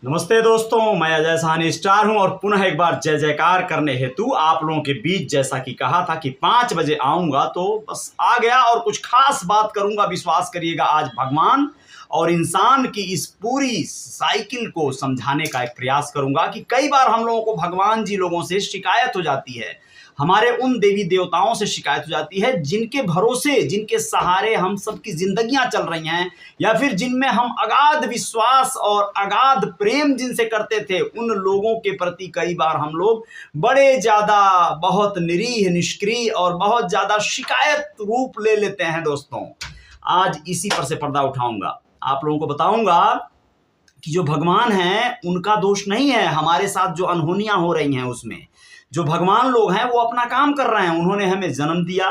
नमस्ते दोस्तों, मैं अजय साहनी स्टार हूं और पुनः एक बार जय जयकार करने हेतु आप लोगों के बीच जैसा कि कहा था कि 5 बजे आऊंगा तो बस आ गया और कुछ खास बात करूंगा। विश्वास करिएगा, आज भगवान और इंसान की इस पूरी साइकिल को समझाने का एक प्रयास करूंगा कि कई बार हम लोगों को भगवान जी लोगों से शिकायत हो जाती है, हमारे उन देवी देवताओं से शिकायत हो जाती है जिनके भरोसे, जिनके सहारे हम सबकी जिंदगियां चल रही हैं, या फिर जिनमें हम अगाध विश्वास और अगाध प्रेम जिनसे करते थे, उन लोगों के प्रति कई बार हम लोग बड़े ज्यादा बहुत निरीह, निष्क्रिय और बहुत ज्यादा शिकायत रूप ले लेते हैं। दोस्तों, आज इसी पर से पर्दा उठाऊंगा, आप लोगों को बताऊंगा कि जो भगवान हैं उनका दोष नहीं है। हमारे साथ जो अनहोनियां हो रही हैं उसमें जो भगवान लोग हैं वो अपना काम कर रहे हैं। उन्होंने हमें जन्म दिया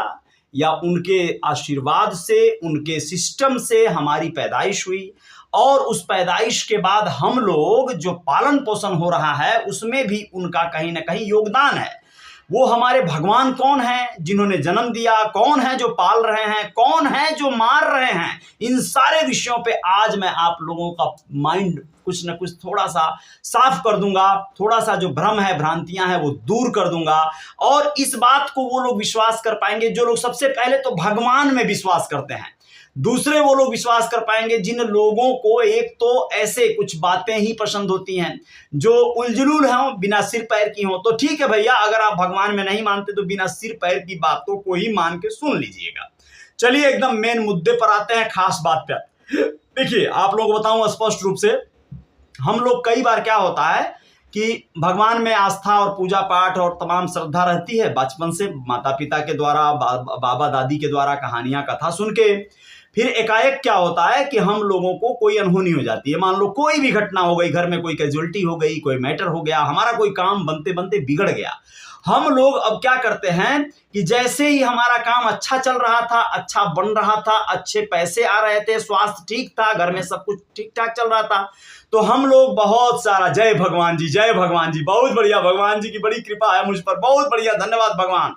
या उनके आशीर्वाद से, उनके सिस्टम से हमारी पैदाइश हुई, और उस पैदाइश के बाद हम लोग जो पालन पोषण हो रहा है उसमें भी उनका कहीं ना कहीं योगदान है। वो हमारे भगवान कौन है जिन्होंने जन्म दिया, कौन है जो पाल रहे हैं, कौन है जो मार रहे हैं, इन सारे विषयों पे आज मैं आप लोगों का माइंड कुछ न कुछ थोड़ा सा साफ कर दूंगा। थोड़ा सा जो भ्रम है, भ्रांतियां हैं, वो दूर कर दूंगा। और इस बात को वो लोग विश्वास कर पाएंगे जो लोग सबसे पहले तो भगवान में विश्वास करते हैं। दूसरे वो लोग विश्वास कर पाएंगे जिन लोगों को एक तो ऐसे कुछ बातें ही पसंद होती हैं जो उलझुल हों, बिना सिर पैर की हों। तो ठीक है भैया, अगर आप भगवान में नहीं मानते तो बिना सिर पैर की बातों को ही मान के सुन लीजिएगा। चलिए एकदम मेन मुद्दे पर आते हैं, खास बात पे। देखिए, आप लोगों को बताऊं स्पष्ट रूप से, हम लोग कई बार क्या होता है कि भगवान में आस्था और पूजा पाठ और तमाम श्रद्धा रहती है बचपन से, माता पिता के द्वारा, बाबा दादी के द्वारा कहानियां कथा सुन के। फिर एकाएक क्या होता है कि हम लोगों को कोई अनहोनी हो जाती है। मान लो कोई भी घटना हो गई, घर में कोई कैजुअलिटी हो गई, कोई मैटर हो गया, हमारा कोई काम बनते बनते बिगड़ गया। हम लोग अब क्या करते हैं कि जैसे ही हमारा काम अच्छा चल रहा था, अच्छा बन रहा था, अच्छे पैसे आ रहे थे, स्वास्थ्य ठीक था, घर में सब कुछ ठीक ठाक चल रहा था, तो हम लोग बहुत सारा जय भगवान जी, जय भगवान जी, बहुत बढ़िया, भगवान जी की बड़ी कृपा है मुझ पर, बहुत बढ़िया, धन्यवाद भगवान।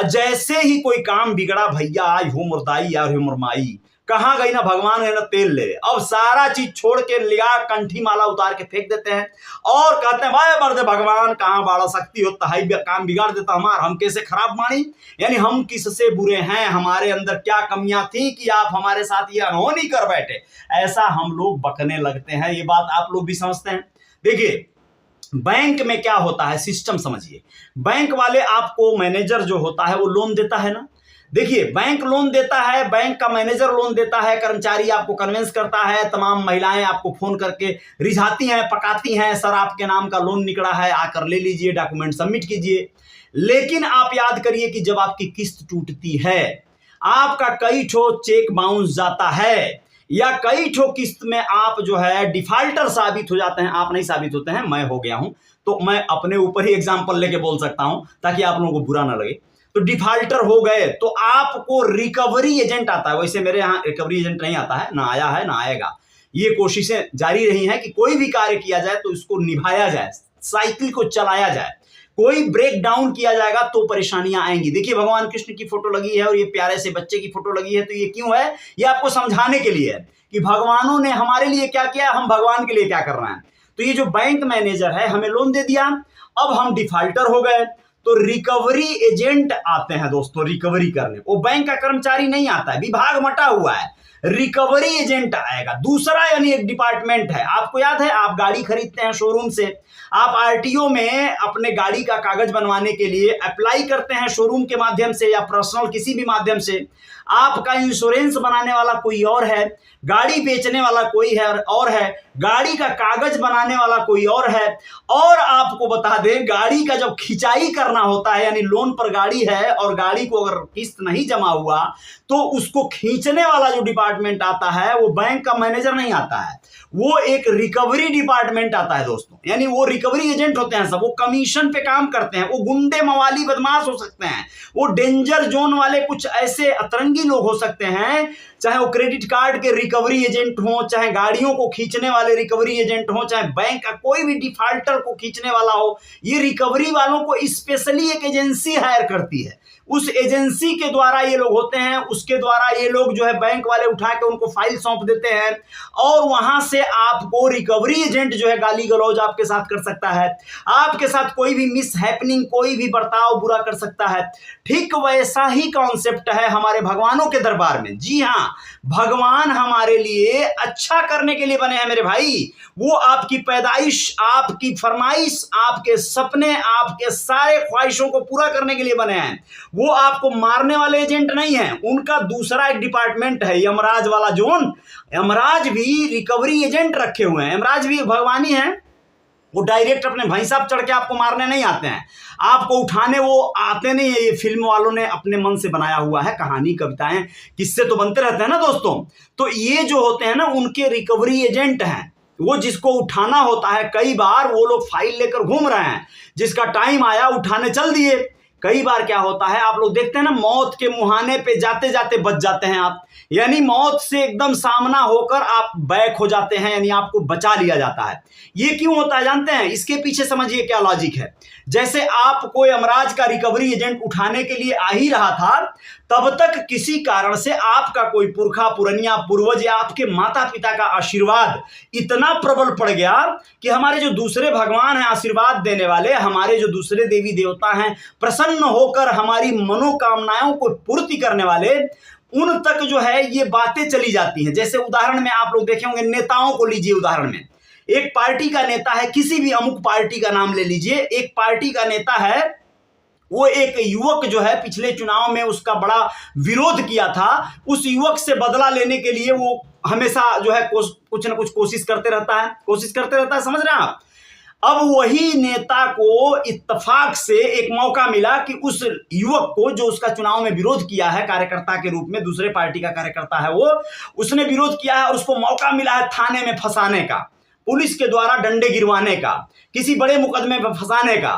जैसे ही कोई काम बिगड़ा, भैया आई हो मुर्दाई, यार हो मुरमाई, कहाँ गई ना भगवान है ना तेल ले। अब सारा चीज छोड़ के लिया, कंठी माला उतार के फेंक देते हैं और कहते हैं भाई मर्द भगवान कहाँ बाड़ा शक्ति हो, तहाई काम बिगाड़ देता हमार, हम कैसे खराब मानी, यानी हम किससे बुरे हैं, हमारे अंदर क्या कमियां थी कि आप हमारे साथ ये अनहोनी कर बैठे। ऐसा हम लोग बकने लगते हैं। ये बात आप लोग भी समझते हैं। देखिए, बैंक में क्या होता है, सिस्टम समझिए। बैंक वाले आपको, मैनेजर जो होता है वो लोन देता है ना। देखिए, बैंक लोन देता है, बैंक का मैनेजर लोन देता है, कर्मचारी आपको कन्विंस करता है, तमाम महिलाएं आपको फोन करके रिझाती हैं, पकाती हैं, सर आपके नाम का लोन निकला है, आकर ले लीजिए, डॉक्यूमेंट सबमिट कीजिए। लेकिन आप याद करिए कि जब आपकी किस्त टूटती है, आपका कई ठो चेक बाउंस जाता है, या कई ठो किस्त में आप जो है डिफाल्टर साबित हो जाते हैं। आप नहीं साबित होते हैं, मैं हो गया हूं, तो मैं अपने ऊपर ही एग्जाम्पल लेके बोल सकता हूं ताकि आप लोगों को बुरा ना लगे। तो डिफाल्टर हो गए तो आपको रिकवरी एजेंट आता है। वैसे मेरे यहाँ रिकवरी एजेंट नहीं आता है, ना आया है ना आएगा। ये कोशिशें जारी रही हैं कि कोई भी कार्य किया जाए तो इसको निभाया जाए, साइकिल को चलाया जाए। कोई ब्रेक डाउन किया जाएगा तो परेशानियां आएंगी। देखिए, भगवान कृष्ण की फोटो लगी है और ये प्यारे से बच्चे की फोटो लगी है, तो ये क्यों है? ये आपको समझाने के लिए है कि भगवानों ने हमारे लिए क्या किया, हम भगवान के लिए क्या कर रहे हैं। तो ये जो बैंक मैनेजर है हमें लोन दे दिया, अब हम डिफाल्टर हो गए, तो रिकवरी एजेंट आते हैं दोस्तों रिकवरी करने। वो बैंक का कर्मचारी नहीं आता है, विभाग मटा हुआ है, रिकवरी एजेंट आएगा। दूसरा यानी एक डिपार्टमेंट है। आपको याद है, आप गाड़ी खरीदते हैं शोरूम से, आप आरटीओ में अपने गाड़ी का कागज बनवाने के लिए अप्लाई करते हैं शोरूम के माध्यम से या पर्सनल किसी भी माध्यम से। आपका इंश्योरेंस बनाने वाला कोई और है, गाड़ी बेचने वाला कोई है और है, गाड़ी का कागज बनाने वाला कोई और है। और आपको बता दें, गाड़ी का जब खिंचाई करना होता है, यानी लोन पर गाड़ी है और गाड़ी को अगर किस्त नहीं जमा हुआ तो उसको खींचने वाला जो डिपार्टमेंट आता है वो बैंक का मैनेजर नहीं आता है, वो एक रिकवरी डिपार्टमेंट आता है दोस्तों। यानी वो रिकवरी एजेंट होते हैं सब, वो कमीशन पे काम करते हैं, वो गुंडे मवाली बदमाश हो सकते हैं, वो डेंजर जोन वाले कुछ ऐसे अतरंगी लोग हो सकते हैं, चाहे वो क्रेडिट कार्ड के रिकवरी एजेंट हो, चाहे गाड़ियों को खींचने वाले रिकवरी एजेंट हो, चाहे बैंक का कोई भी डिफाल्टर को खींचने वाला हो। ये रिकवरी वालों को स्पेशली एक एजेंसी हायर करती है, उस एजेंसी के द्वारा ये लोग होते हैं, उसके द्वारा ये लोग जो है बैंक वाले उठा के उनको फाइल सौंप देते हैं और वहां से आपको रिकवरी एजेंट जो है गाली गलौज आपके साथ कर सकता है, आपके साथ कोई भी मिस हैपनिंग, कोई भी बर्ताव बुरा कर सकता है। ठीक वैसा ही कॉन्सेप्ट है हमारे भगवानों के दरबार में। जी हाँ, भगवान हमारे लिए अच्छा करने के लिए बने हैं मेरे भाई। वो आपकी पैदाइश, आपकी फरमाइश, आपके सपने, आपके सारे ख्वाहिशों को पूरा करने के लिए बने हैं। वो आपको मारने वाले एजेंट नहीं है। उनका दूसरा एक डिपार्टमेंट है, यमराज वाला जोन। यमराज भी रिकवरी एजेंट रखे हुए हैं। यमराज भी भगवान ही है। वो डायरेक्ट अपने भाई साहब चढ़ के आपको मारने नहीं आते हैं, आपको उठाने वो आते नहीं है। ये फिल्म वालों ने अपने मन से बनाया हुआ है, कहानी, कविताएं, किस्से तो बनते रहते हैं ना दोस्तों। तो ये जो होते हैं ना, उनके रिकवरी एजेंट हैं। वो जिसको उठाना होता है, कई बार वो लोग फाइल लेकर घूम रहे हैं, जिसका टाइम आया उठाने चल दिए। कई बार क्या होता है, आप लोग देखते हैं ना, मौत के मुहाने पे जाते जाते बच जाते हैं आप, यानी मौत से एकदम सामना होकर आप बैक हो जाते हैं, यानी आपको बचा लिया जाता है। ये क्यों होता है जानते हैं? इसके पीछे समझिए क्या लॉजिक है। जैसे आपको यमराज का रिकवरी एजेंट उठाने के लिए आ ही रहा था, तब तक किसी कारण से आपका कोई पुरखा, पुरनिया, पूर्वज या आपके माता पिता का आशीर्वाद इतना प्रबल पड़ गया कि हमारे जो दूसरे भगवान हैं आशीर्वाद देने वाले, हमारे जो दूसरे देवी देवता हैं प्रसन्न होकर हमारी मनोकामनाओं को पूर्ति करने वाले, उन तक जो है ये बातें चली जाती हैं। जैसे उदाहरण में आप लोग देखे होंगे, नेताओं को लीजिए उदाहरण में। एक पार्टी का नेता है, किसी भी अमुक पार्टी का नाम ले लीजिए, एक पार्टी का नेता है, वो एक युवक जो है पिछले चुनाव में उसका बड़ा विरोध किया था, उस युवक से बदला लेने के लिए वो हमेशा जो है कुछ ना कुछ कोशिश करते रहता है, समझ रहे हैं आप। अब वही नेता को इत्तेफाक से एक मौका मिला कि उस युवक को, जो उसका चुनाव में विरोध किया है कार्यकर्ता के रूप में, दूसरे पार्टी का कार्यकर्ता है वो, उसने विरोध किया है और उसको मौका मिला है थाने में फंसाने का, पुलिस के द्वारा डंडे गिरवाने का, किसी बड़े मुकदमे में फंसाने का।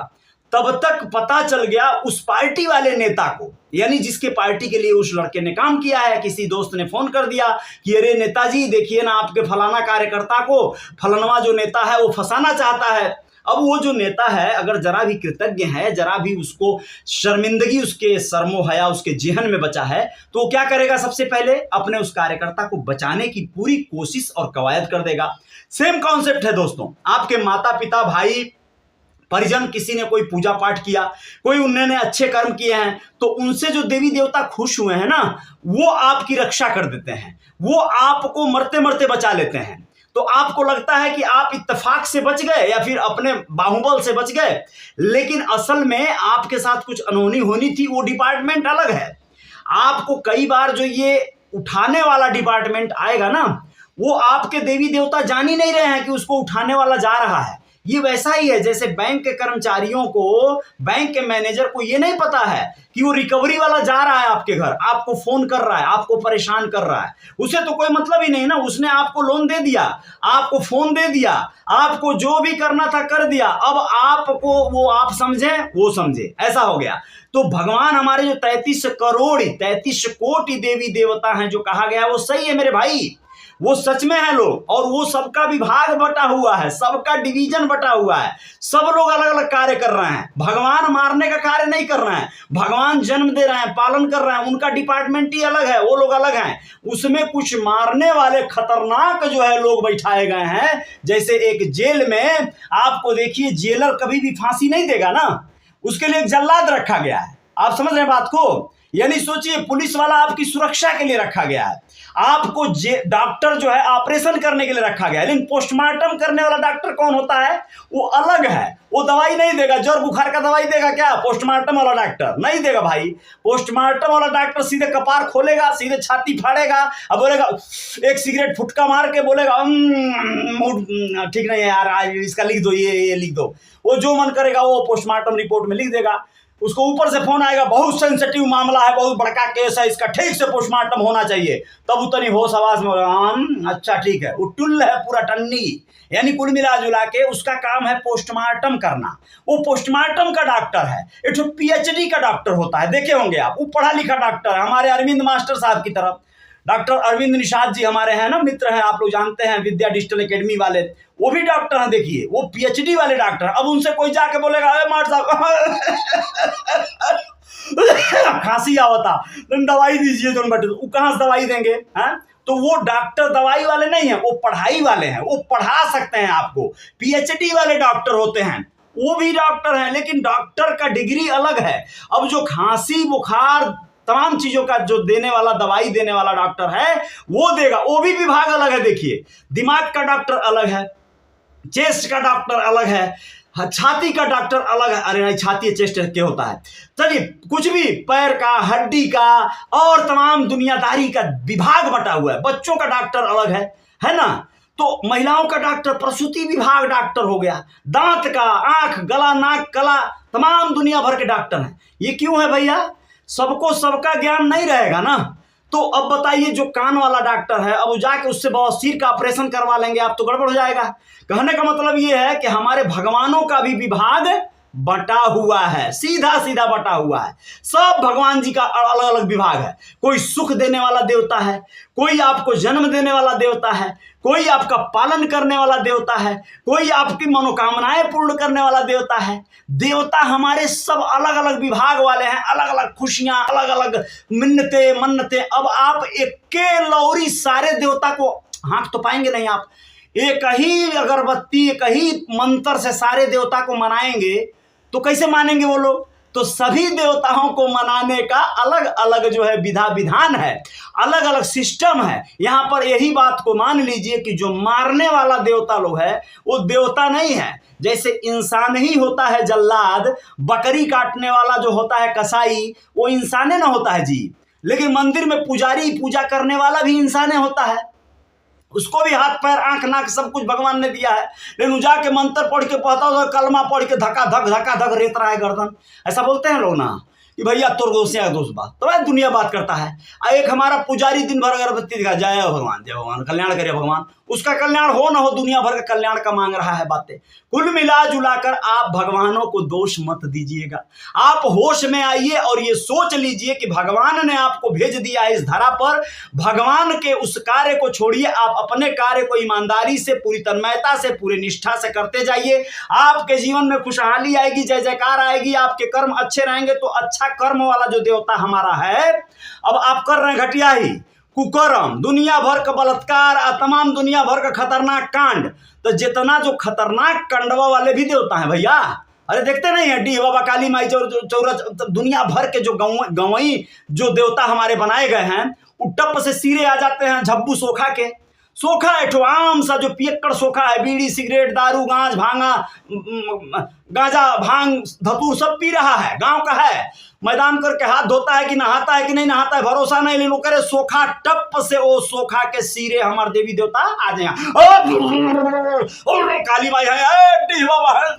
तब तक पता चल गया उस पार्टी वाले नेता को, यानी जिसके पार्टी के लिए उस लड़के ने काम किया है, किसी दोस्त ने फोन कर दिया कि अरे नेताजी देखिए ना, आपके फलाना कार्यकर्ता को फलानवा जो नेता है वो फंसाना चाहता है। अब वो जो नेता है अगर जरा भी कृतज्ञ है, जरा भी उसको शर्मिंदगी उसके सरमो हया उसके जेहन में बचा है, तो वो क्या करेगा? सबसे पहले अपने उस कार्यकर्ता को बचाने की पूरी कोशिश और कवायद कर देगा। सेम कॉन्सेप्ट है दोस्तों। आपके माता पिता, भाई, परिजन, किसी ने कोई पूजा पाठ किया, कोई उन्होंने अच्छे कर्म किए हैं, तो उनसे जो देवी देवता खुश हुए हैं ना, वो आपकी रक्षा कर देते हैं, वो आपको मरते मरते बचा लेते हैं। तो आपको लगता है कि आप इत्तेफाक से बच गए या फिर अपने बाहुबल से बच गए, लेकिन असल में आपके साथ कुछ अनहोनी होनी थी। वो डिपार्टमेंट अलग है। आपको कई बार जो ये उठाने वाला डिपार्टमेंट आएगा ना, वो आपके देवी देवता जान ही नहीं रहे हैं कि उसको उठाने वाला जा रहा है। ये वैसा ही है जैसे बैंक के कर्मचारियों को, बैंक के मैनेजर को ये नहीं पता है कि वो रिकवरी वाला जा रहा है आपके घर, आपको फोन कर रहा है, आपको परेशान कर रहा है। उसे तो कोई मतलब ही नहीं ना, उसने आपको लोन दे दिया, आपको फोन दे दिया, आपको जो भी करना था कर दिया। अब आपको वो आप समझे, वो समझे, ऐसा हो गया। तो भगवान हमारे जो 33 कोटि देवी देवता हैं जो कहा गया है, वो सही है मेरे भाई, वो सच में है लोग। और वो सबका विभाग बटा हुआ है, सबका डिवीजन बटा हुआ है, सब लोग अलग अलग कार्य कर रहे हैं। भगवान मारने का कार्य नहीं कर रहे हैं, भगवान जन्म दे रहे हैं, पालन कर रहे हैं, उनका डिपार्टमेंट ही अलग है, वो लोग अलग हैं। उसमें कुछ मारने वाले खतरनाक जो है लोग बैठाए गए हैं। जैसे एक जेल में आपको देखिए, जेलर कभी भी फांसी नहीं देगा ना, उसके लिए एक जल्लाद रखा गया है। आप समझ रहे हैं बात को? यानी सोचिए, पुलिस वाला आपकी सुरक्षा के लिए रखा गया है, आपको डॉक्टर जो है ऑपरेशन करने के लिए रखा गया है। लेकिन पोस्टमार्टम करने वाला डॉक्टर कौन होता है? वो अलग है। वो दवाई नहीं देगा, ज्वर बुखार का दवाई देगा क्या पोस्टमार्टम वाला डॉक्टर? नहीं देगा भाई। पोस्टमार्टम वाला डॉक्टर सीधे कपार खोलेगा, सीधे छाती फाड़ेगा और बोलेगा, एक सिगरेट फुटका मार के बोलेगा ठीक नहीं है यार, इसका लिख दो, ये लिख दो। वो जो मन करेगा वो पोस्टमार्टम रिपोर्ट में लिख देगा। उसको ऊपर से फोन आएगा, बहुत सेंसिटिव मामला है, बहुत बड़का केस है, इसका ठीक से पोस्टमार्टम होना चाहिए। तब उतनी होश आवाज में अच्छा ठीक है। वो टुल्ल है पूरा, टन्नी। यानी कुल मिला जुला के उसका काम है पोस्टमार्टम करना। वो पोस्टमार्टम का डॉक्टर है, एक PhD का डॉक्टर होता है, देखे होंगे आप। वो पढ़ा लिखा डॉक्टर है, हमारे अरविंद मास्टर साहब की तरफ। डॉक्टर अरविंद निषाद जी हमारे हैं ना, मित्र हैं, आप लोग जानते हैं, विद्या डिजिटल एकेडमी वाले, वो भी डॉक्टर हैं। देखिए, वो PhD वाले डॉक्टर। अब उनसे कोई जाके बोलेगा, अरे मास्टर साहब खांसी आवता, तुम दवाई दीजिए जो बटे, वो कहाँ से दवाई देंगे हैं? तो वो डॉक्टर दवाई वाले नहीं है, वो पढ़ाई वाले हैं, वो पढ़ा सकते हैं आपको, पीएचडी वाले डॉक्टर होते हैं, वो भी डॉक्टर हैं, लेकिन डॉक्टर का डिग्री अलग है। अब जो खांसी बुखार तमाम चीजों का जो देने वाला, दवाई देने वाला डॉक्टर है, वो देगा, वो भी विभाग अलग है। देखिए, दिमाग का डॉक्टर अलग है, चेस्ट का डॉक्टर अलग है, छाती का डॉक्टर अलग है। अरे नहीं, छाती चेस्ट के होता है, चलिए कुछ भी, पैर का, हड्डी का और तमाम दुनियादारी का विभाग बटा हुआ है। बच्चों का डॉक्टर अलग है ना? तो महिलाओं का डॉक्टर प्रसूति विभाग डॉक्टर हो गया, दांत का, आंख, गला, नाक, कला, तमाम दुनिया भर के डॉक्टर हैं। ये क्यों है भैया? सबको सबका ज्ञान नहीं रहेगा ना। तो अब बताइए, जो कान वाला डॉक्टर है, अब जाके उससे बवासीर का ऑपरेशन करवा लेंगे आप, तो गड़बड़ हो जाएगा। कहने का मतलब ये है कि हमारे भगवानों का भी विभाग बटा हुआ है, सीधा सीधा बटा हुआ है। सब भगवान जी का अलग अलग विभाग है। कोई सुख देने वाला देवता है, कोई आपको जन्म देने वाला देवता है, कोई आपका पालन करने वाला देवता है, कोई आपकी मनोकामनाएं पूर्ण करने वाला देवता है। देवता हमारे सब अलग अलग विभाग वाले हैं, अलग अलग खुशियां, अलग अलग मिन्नते मन्नते। अब आप एक लौरी सारे देवता को हाँक तो पाएंगे नहीं आप। एक ही अगरबत्ती, एक ही मंत्र से सारे देवता को मनाएंगे तो कैसे मानेंगे वो लोग? तो सभी देवताओं को मनाने का अलग अलग जो है विधा विधान है, अलग अलग सिस्टम है। यहां पर यही बात को मान लीजिए कि जो मारने वाला देवता लोग है, वो देवता नहीं है। जैसे इंसान ही होता है जल्लाद, बकरी काटने वाला जो होता है कसाई, वो इंसाने ना होता है जी। लेकिन मंदिर में पुजारी, पूजा करने वाला भी इंसाने होता है, उसको भी हाथ पैर आंख नाक सब कुछ भगवान ने दिया है। लेकिन जाके मंत्र पढ़ के पढ़ता हो, कलमा पढ़ के धक्का धक रेत रहा है गर्दन। ऐसा बोलते हैं लोग ना कि भैया तोर दोस्त बात, तो भाई दुनिया बात करता है। एक हमारा पुजारी दिन भर अगरबत्ती दिखा, जय भगवान, कल्याण करे भगवान, उसका कल्याण हो ना हो, दुनिया भर का कल्याण का मांग रहा है बातें। कुल मिला जुलाकर आप भगवानों को दोष मत दीजिएगा। आप होश में आइए और ये सोच लीजिए कि भगवान ने आपको भेज दिया है इस धरा पर। भगवान के उस कार्य को छोड़िए, आप अपने कार्य को ईमानदारी से, पूरी तन्मयता से, पूरी निष्ठा से करते जाइए। आपके जीवन में खुशहाली आएगी, जय जयकार आएगी, आपके कर्म अच्छे रहेंगे। तो अच्छा कर्म वाला जो देवता हमारा है, अब आप कर रहे हैं घटिया ही कुकर्म, दुनिया भर का बलात्कार, तमाम दुनिया भर का खतरनाक कांड। तो जितना जो खतरनाक कांडवा वाले भी देवता हैं भैया, अरे देखते नहीं है, डी बाबा, काली माई, चौरच, दुनिया भर के जो गवई जो देवता हमारे बनाए गए हैं, उट्टप से सिरे आ जाते हैं झब्बू सोखा के। सोखा एठो आम सा जो पियक्कड़ सोखा है, बीड़ी, सिगरेट, दारू, गांजा, भांग, धतूर सब पी रहा है, गांव का है। मैदान करके हाथ धोता है कि नहाता है कि नहीं नहाता है भरोसा नहीं, लेकिन करे सोखा टप से वो सोखा के सिरे हमारे देवी देवता आ जाए। काली माई है, बाबा है,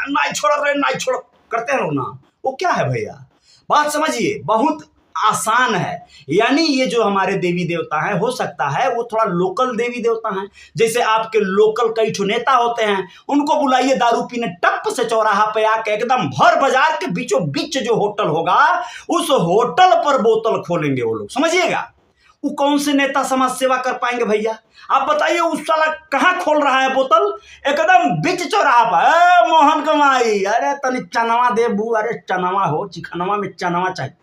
नहीं छोड़ रहे, नहीं छोड़ करते हैं लोग ना। वो क्या है भैया, बात समझिए, बहुत आसान है। यानी ये जो हमारे देवी देवता हैं, हो सकता है वो थोड़ा लोकल देवी देवता हैं। जैसे आपके लोकल कई ठो नेता होते हैं, उनको बुलाइए दारू पीने, टप से चौराहा पे आके एकदम भर बाजार के बीचों बीच जो होटल होगा, उस होटल पर बोतल खोलेंगे वो लोग, समझिएगा। वो कौन से नेता समाज सेवा कर पाएंगे भैया? आप बताइए, उस साला कहाँ खोल रहा है बोतल? एकदम बीच चौराहा पर। मोहन कमाई, अरे तनी चनवा दे बू, अरे चनवा हो, चिकनवा में चनवा चाहिए,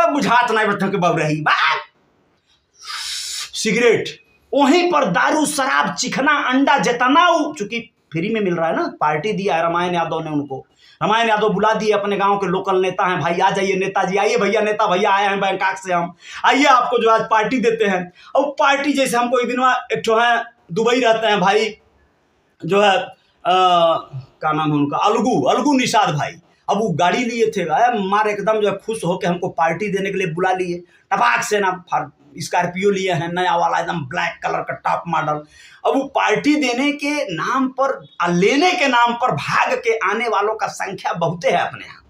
बुझात नहीं बच्चों के बब रही बात। सिगरेट, वहीं पर दारू, शराब, चिकना, अंडा, जितना चूंकि फ्री में मिल रहा है ना, पार्टी दिया है रामायण यादव ने उनको। रामायण यादव बुला दिए, अपने गांव के लोकल नेता हैं, भाई आ जाइए नेताजी, आइए भैया, नेता भैया आए हैं बैंकॉक से, हम आइए आपको जो आज पार्टी देते हैं। और पार्टी जैसे हमको एक दिन एक ठो है दुबई रहते हैं भाई, जो है क्या नाम है उनका, अलगू निषाद भाई। अब वो गाड़ी लिए थे, मार एकदम जो है खुश होकर हमको पार्टी देने के लिए बुला लिए, टपाक से ना स्कॉर्पियो लिए हैं नया वाला, एकदम ब्लैक कलर का टॉप मॉडल। अब वो पार्टी देने के नाम पर, लेने के नाम पर भाग के आने वालों का संख्या बहुते है अपने यहाँ,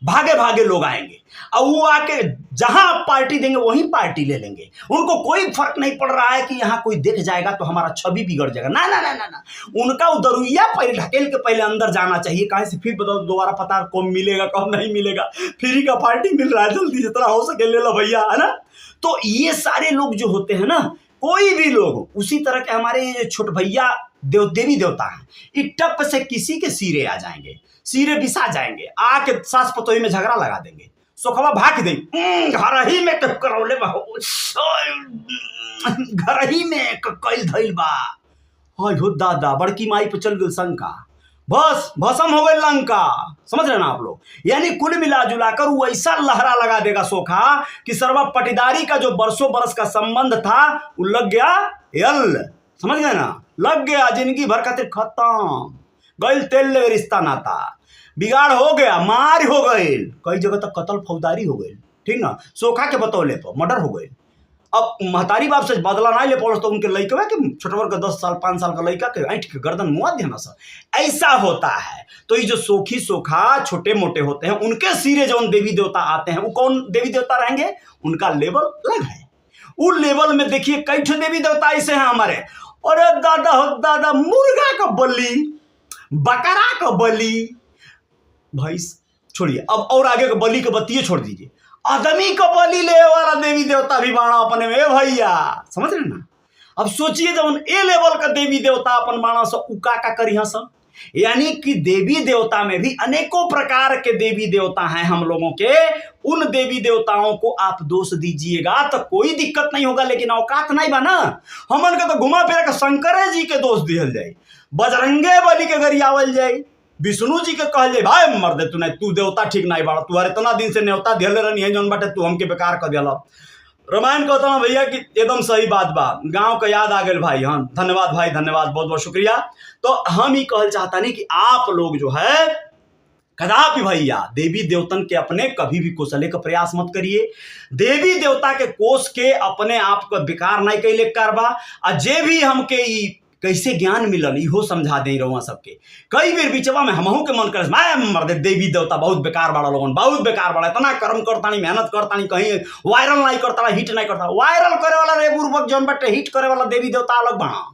भागे भागे लोग आएंगे और वो आके जहां आप पार्टी देंगे वहीं पार्टी ले लेंगे। उनको कोई फर्क नहीं पड़ रहा है कि यहाँ कोई देख जाएगा तो हमारा छवि बिगड़ जाएगा, ना ना ना ना ना। उनका उदरुइया पहले ढकेल के पहले अंदर जाना चाहिए। कहीं से फिर बताओ दोबारा पता कौन मिलेगा कौन नहीं मिलेगा, फ्री का पार्टी मिल रहा है, जल्दी जितना हो सके ले लो भैया, है ना। तो ये सारे लोग जो होते हैं ना, कोई भी लोग हो, उसी तरह के हमारे ये छोट भैया देवी देवता हैं, ये टप से किसी के सिरे आ जाएंगे, सिरे बिसा जाएंगे, आके सास पतोही में झगड़ा लगा देंगे, सोखवा भाग देंगे, घर ही में करौले घर ही में कैल धैल बा। हाय हो दादा, बड़की माई पे चल गई शंका, बस भस्म हो गई लंका। समझ रहे ना आप लोग? यानी कुल मिला जुलाकर वो ऐसा लहरा लगा देगा सोखा कि सर्वा पटीदारी का जो बरसों बरस का संबंध था वो लग गया यल। समझ गए ना? लग गया, जिंदगी भर खातिर खत्म, गइल तेल ले रिश्ता नाता, बिगाड़ हो गया, मार हो गई, कई जगह तक कत्ल फौजदारी हो गई। ठीक ना? सोखा के बतौले पर मर्डर हो गई। अब महतारी बाप से बदला नहीं ले पड़ो तो उनके लड़का कि छोटवर का 10 साल 5 साल का लड़का के ऐंठ के गर्दन मुआ देना सर, ऐसा होता है। तो ये जो सोखी सोखा छोटे मोटे होते हैं, उनके सिरे जो देवी देवता आते हैं, वो कौन देवी देवता रहेंगे? उनका लेवल अलग है। उन लेवल में देखिए कई ठो देवी देवता ऐसे हैं हमारे, अरे दादा हो दादा, मुर्गा का बलि, बकरा का बलि, भाई छोड़िए, अब और आगे का बलि का बत्तिये छोड़ दीजिए, आदमी का बलि ले वाला देवी देवता भी बाणा अपने में भैया। समझ रहे ना? अब सोचिए जब ए लेवल का देवी देवता अपन बाणा से उका का करी सब, यानी कि देवी देवता में भी अनेकों प्रकार के देवी देवता हैं हम लोगों के। उन देवी देवताओं को आप दोष दीजिएगा तो कोई दिक्कत नहीं होगा, लेकिन औकात नहीं बना हमन के तो घुमा फिरा के शंकर जी के दोष दिहल जाए, बजरंगे बली के गरियावल जाए, विष्णु जी के कहल जाए भाई मर्दे तू नहीं, तू देवता ठीक नहीं बाड़ा, तू इतना दिन से न्योता दिहले रहनी है जौन बाटे तू हमके बेकार कर दिया। रामायण कहता हूँ भैया कि एकदम सही बात बा, गांव का याद आ गए भाई। हाँ धन्यवाद भाई, धन्यवाद, बहुत बहुत शुक्रिया। तो हम ही कहल चाहता नहीं कि आप लोग जो है कदापि भैया देवी देवतन के अपने कभी भी कोसले का प्रयास मत करिए, देवी देवता के कोस के अपने आप को बेकार नहीं कैले करबा। आ जे भी हमके कैसे ज्ञान मिलल इहो समझा दे रहुआ सबके। कई बेर बीचवा में हमहू के मन करे मैं मर्दे देवी देवता बहुत बेकार बड़ा लोगन, बहुत बेकार बड़ा, इतना कर्म करतानी, मेहनत करतानी, कहीं वायरल नहीं करता, हिट नहीं करता। वायरल करे वाला रे बुर्बक जौन बटे हिट करे वाला देवी देवता अलग बना,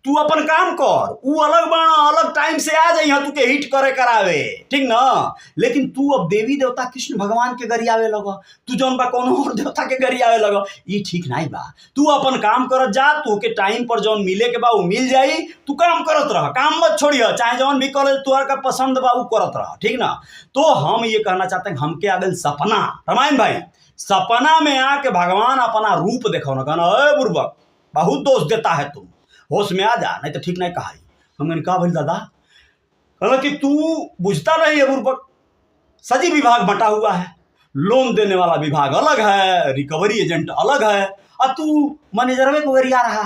तू अपन काम कर, ऊ अलग बना, अलग टाइम से आ जाइए तू के हिट करे करावे, ठीक ना? लेकिन तू अब देवी देवता कृष्ण भगवान के गरियावे लगा, तू जौन बा कोनो और देवता के गरियावे लगा, ये ठीक नहीं बा। तू अपन काम करत जा, तू के टाइम पर जौन मिले के बा वो मिल जाई, तू काम करत रह, काम मत छोड़िए, चाहे जौन भी करे तुहर का पसंद बा वो करत रह, ठीक ना? तो हम ये कहना चाहते हैं हमके आगे सपना, रामायण भाई सपना में आके भगवान अपना रूप देखो ना, कहना अरे बुर्बक बहुत दोष देता है, तुम होश में आ जा, नहीं तो ठीक नहीं कहा। हमने कहा भाई दादा, कहला कि तू बुझता नहीं है बुर्बक, सजी विभाग बटा हुआ है, लोन देने वाला विभाग अलग है, रिकवरी एजेंट अलग है, और तू मैनेजर को गरिया रहा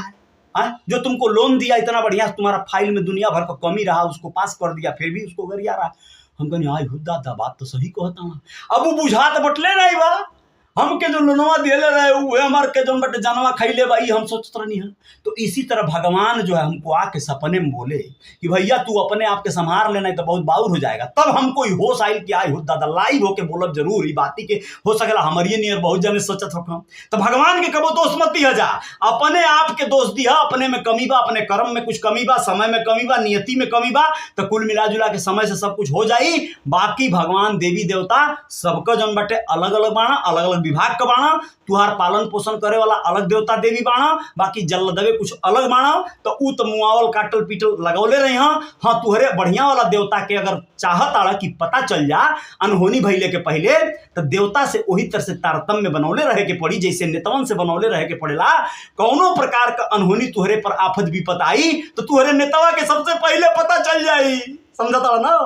है, जो तुमको लोन दिया इतना बढ़िया, तुम्हारा फाइल में दुनिया भर का कमी रहा, उसको पास कर दिया, फिर भी उसको गरिया रहा। हम कहने आई हो दादा, बात तो सही कहता हूँ। अब वो बुझा तो बटले नहीं बा, हमके जो लोनवा दिले रहे वो हमार के जो बटे जानवा खैले भाई, हम सोचते रहनी है। तो इसी तरह भगवान जो है हमको आके सपने में बोले कि भैया तू अपने आप के संभार लेना, तो बहुत बाउर हो जाएगा। तब हमको होश आयल कि आई हो दादा लाइव होके बोलब जरूर, बाती के हो सकेला हमारी नियर बहुत जने सोचत हो। तो भगवान के कबो दोष मत दिया जा, अपने आप के दोष दिया, अपने में कमी बा, अपने कर्म में कुछ कमी बा, समय में कमी बा, नियति में कमी बा, तो कुल मिला जुला के समय से सब कुछ हो जाई। बाकी भगवान देवी देवता सबका जन बटे अलग अलग बाणा, अलग अलग विभाग का बाणा, तुहार पालन पोषण करे वाला अलग देवता देवी बाणा, बाकी जल दबे कुछ अलग बाणा। तो ऊ तो मुआवल काटल पीटल लगौले रहे। हाँ तुहरे बढ़िया वाला देवता के अगर चाहत आड़ा कि पता चल जा अनहोनी भइले के पहले, तो देवता से वही तरह से तारतम्य बनौले रहे के पड़ी, जैसे नेतवन से बनौले रहे के पड़ेला। कौनो प्रकार का अनहोनी तुहरे पर आफत विपत आई तो तुहरे नेतवा के सबसे पहले पता चल जाई, समझता ना?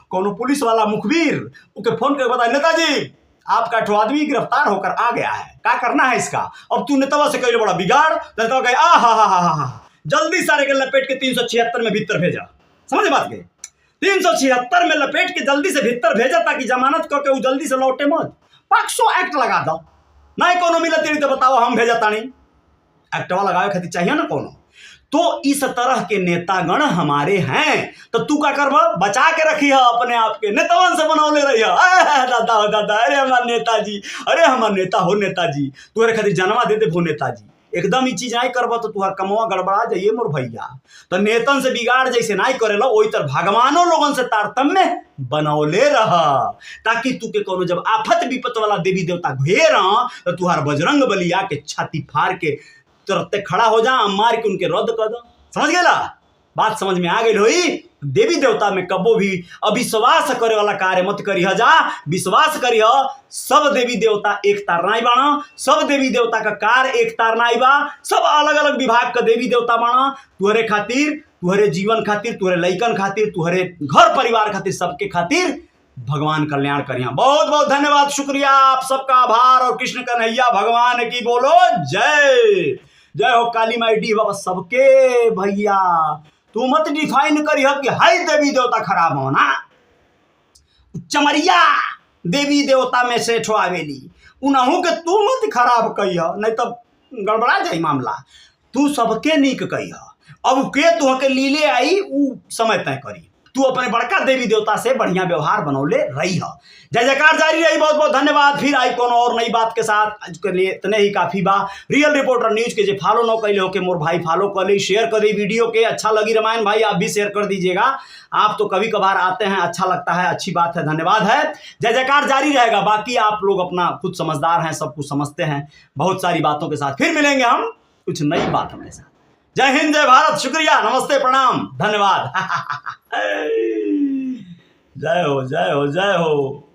कौनो पुलिस वाला मुखबिर उके फोन करके बताए नेताजी आपका ठो आदमी गिरफ्तार होकर आ गया है, क्या करना है इसका? अब तू नेतवा से कहीं बड़ा बिगाड़, नेतवा कहे आ हा जल्दी सारे के लपेट के 376 में भीतर भेजा। समझ बात के? 376 में लपेट के जल्दी से भीतर भेजा, ताकि जमानत करके वो जल्दी से लौटे मत। पॉक्सो एक्ट लगा दो, नहीं कोनो मिला तेरी तो बताओ हम भेजा तानी, एक्टवा लगावे खातिर चाहिए ना कोनो। तो इस तरह के नेतागण हमारे हैं, तो तू क्या करबा? बचा के रखी है अपने आप के, नेतावन से बनौले रही है। दादा हो दादा, अरे हमारे नेताजी, अरे हमारे नेता हो नेताजी, तुहरे खातिर जनवा दे दे भो नेताजी। एकदम ही चीज नहीं करबा तो तुहार कमवा गड़बड़ा जाइए मोर भैया। तो नेतन से बिगाड़ जैसे नहीं करेला, वही तरह भगवानों लोगन से तारतम्य बनौले रहा, ताकि तू के कोनो जब आफत विपत वाला देवी देवता घेर तो तुहार बजरंग बलिया के छाती फाड़ के तुरंत खड़ा हो जा, मार के उनके रद्द कर दो। समझ गए ला? बात समझ में आ गई होई। देवी देवता में कबो भी अविश्वास करे वाला कार्य मत करिह जा, विश्वास करिह। सब देवी देवता एक तार नाई बाणा, सब देवी देवता का कार्य एक तार नाई बा, सब अलग अलग विभाग का देवी देवता बाणा। तुहरे खातिर, तुहरे जीवन खातिर, तुहरे लइकन खातिर, तुहरे घर परिवार खातिर, सबके खातिर भगवान कल्याण करिया। बहुत बहुत धन्यवाद, शुक्रिया, आप सबका आभार। और कृष्ण कन्हैया भगवान की बोलो जय। जय हो काली माई डी बाबा सबके भैया। तू मत डिफाइन करिह कि हाई देवी देवता खराब हो ना। चमरिया देवी देवता में से ठो आवेली, उनहू के तू मत खराब कहिह, नहीं तो गड़बड़ा जाई मामला। तू सबके नीक कहिह। अब के तुहके लीले आई उ समय तय करी। तू अपने बड़का देवी देवता से बढ़िया व्यवहार बनौले रही है। जय जयकार जारी रही। बहुत बहुत धन्यवाद। फिर आई कोनो और नई बात के साथ। आज के लिए इतने ही काफी बा। रियल रिपोर्टर न्यूज के जे फॉलो न कैले हो के मोर भाई फॉलो कर ली, शेयर कर दी वीडियो के। अच्छा लगी रामायण भाई आप भी शेयर कर दीजिएगा। आप तो कभी कभार आते हैं, अच्छा लगता है, अच्छी बात है, धन्यवाद है। जय जयकार जारी रहेगा। बाकी आप लोग अपना खुद समझदार हैं, सब कुछ समझते हैं। बहुत सारी बातों के साथ फिर मिलेंगे हम कुछ नई बात हमारे साथ। जय हिंद, जय भारत, शुक्रिया, नमस्ते, प्रणाम, धन्यवाद। जय हो, जय हो, जय हो।